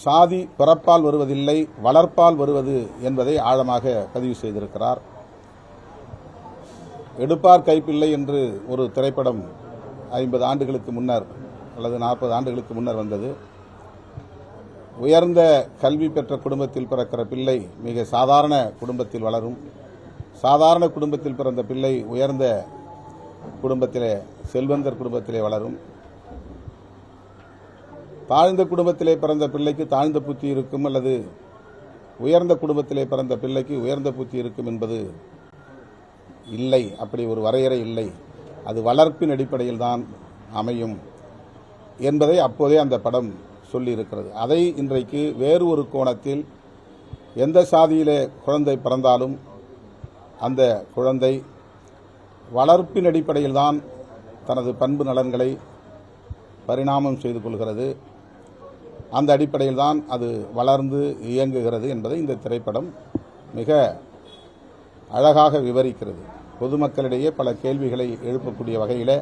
சாதி பிறப்பால் வருவதில்லை, வளர்ப்பால் வருவது என்பதை ஆழமாக பதிவு செய்திருக்கிறார். எடுப்பார் கைப்பிள்ளை என்று ஒரு திரைப்படம் 50 ஆண்டுகளுக்கு முன்னர் அல்லது 40 ஆண்டுகளுக்கு முன்னர் வந்தது. உயர்ந்த கல்வி பெற்ற குடும்பத்தில் பிறக்கிற பிள்ளை மிக சாதாரண குடும்பத்தில் வளரும். சாதாரண குடும்பத்தில் பிறந்த பிள்ளை உயர்ந்த குடும்பத்திலே, செல்வந்தர் குடும்பத்திலே வளரும். தாழ்ந்த குடும்பத்திலே பிறந்த பிள்ளைக்கு தாழ்ந்த புத்தி இருக்கும், அல்லது உயர்ந்த குடும்பத்திலே பிறந்த பிள்ளைக்கு உயர்ந்த புத்தி இருக்கும் என்பது இல்லை. அப்படி ஒரு வரையறை இல்லை. அது வளர்ப்பின் அடிப்படையில் தான் அமையும் என்பதை அப்போதே அந்த படம் சொல்லியிருக்கிறது. அதை இன்றைக்கு வேறு ஒரு கோணத்தில் எந்த சாதியிலே குழந்தை பிறந்தாலும் அந்த குழந்தை வளர்ப்பின் அடிப்படையில் தான் தனது பண்பு நலன்களை பரிணாமம் செய்து கொள்கிறது. அந்த அடிப்படையில் தான் அது வளர்ந்து இயங்குகிறது என்பதை இந்த திரைப்படம் மிக அழகாக விவரிக்கிறது. பொதுமக்களிடையே பல கேள்விகளை எழுப்பக்கூடிய வகையில்